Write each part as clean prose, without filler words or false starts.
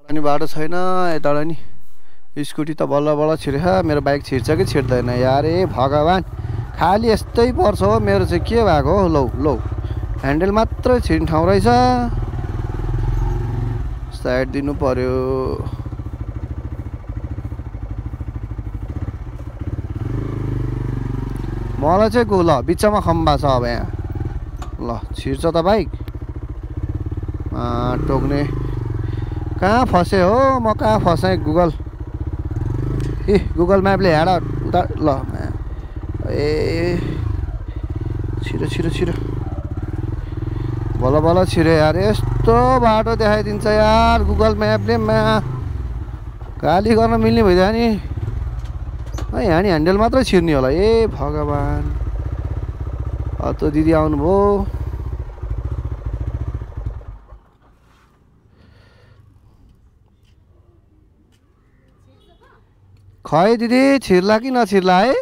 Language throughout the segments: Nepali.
अनि बाटो छैन यताबाट नि स्कुटी त बल्ल बल्ल छिर्छ मेरो बाइक छिर्छ कि छिर्दैन यार ए भगवान् खाली यस्तै पर्छ हो मेरो चाहिँ के भएको हो लौ लौ ह्यान्डल मात्र छिर्ने ठाउँ रहेछ साइड दिनु पर्यो मलाई चाहिँ ल बिचमा खम्बा छ अब यहाँ ल छिर्छ त बाइक टोक्ने कहाँ फसेँ हो म कहाँ फसेँ गुगल गुगल म्यापले हेर उता ल ए छिरो छिरो छिरो बल्ल बल्ल छिरो यार यस्तो बाटो देखाइदिन्छ यार गुगल म्यापले गाली गर्न मिल्ने भइदियो नि यहाँ नि ह्यान्डल मात्रै छिर्ने होला ए भगवान् त दिदी आउनुभयो खै दिदी छिर्ला कि नछिर्ला है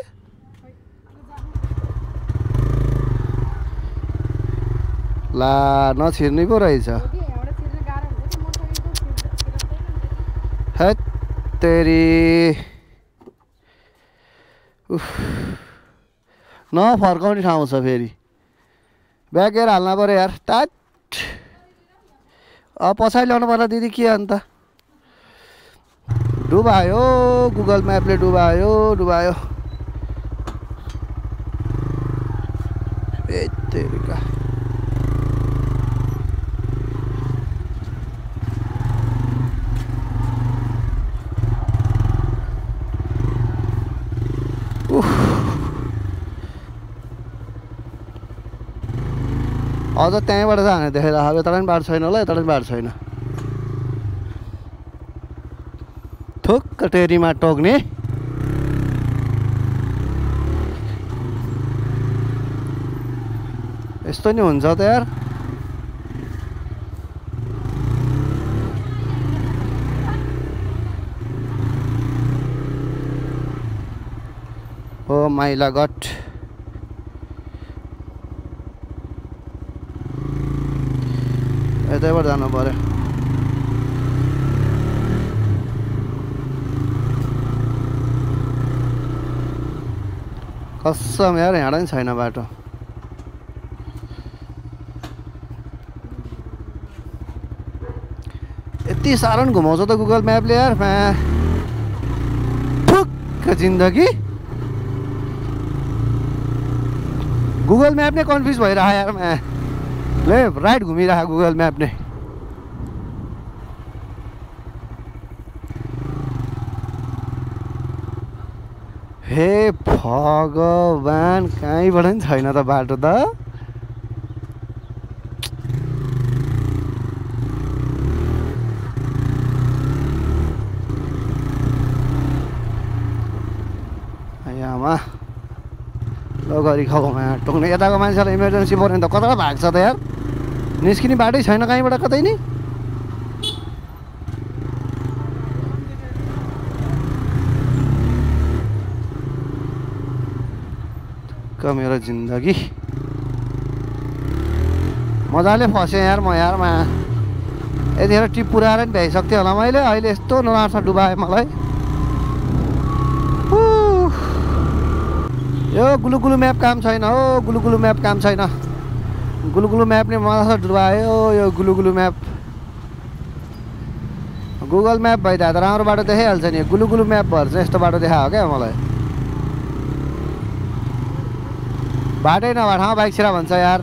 ला नछिर्ने पो रहेछ हैट तेरी नफर्काउने ठाउँ छ फेरि ब्यागेर हाल्न पऱ्यो यार टाट पछाडि ल्याउनु पर्ला दिदी के अन्त डुबायो गुगल म्यापले डुबायो डुबायो ए तेरिका अझ त्यहीँबाट जाने देखेर अब यता पनि बाटो छैन होला यता पनि बाटो छैन थुक्क टेरीमा टोक्ने यस्तो नि हुन्छ त यार ओ माइला गट यतैबाट जानु पर्यो कसम यार यहाँ नि छैन बाटो यति साह्रो नि घुमाउँछ त गुगल म्यापले यार ठुक्क जिन्दगी गुगल म्याप नै कन्फ्युज भइरह यार लेफ्ट राइट घुमिरह गुगल म्याप नै हे भगवान् कहीँबाट नि छैन त बाटो त आमा ल गरी खाउमा टोक्ने यताको मान्छेलाई इमर्जेन्सी पऱ्यो भने त कता भाग्छ त यार निस्किने बाटै छैन कहीँबाट कतै नि मेरो जिन्दगी मजाले फसेँ यार म यारमा यतिखेर टिप पुऱ्याएर नि भ्याइसक्थेँ होला मैले अहिले यस्तो नराम्रो डुबाएँ मलाई यो गुलुगुलु म्याप काम छैन हो गुलुगुलु म्याप काम छैन गुलुगुलु म्यापले मलाई डुबायो यो गुलुगुलु म्याप गुगल म्याप भइदिए त राम्रो बाटो देखाइहाल्छ नि गुलुगुलु म्याप भएर चाहिँ यस्तो बाटो देखायो क्या मलाई बाटै नभए ठाउँ बाइक छिरा भन्छ यार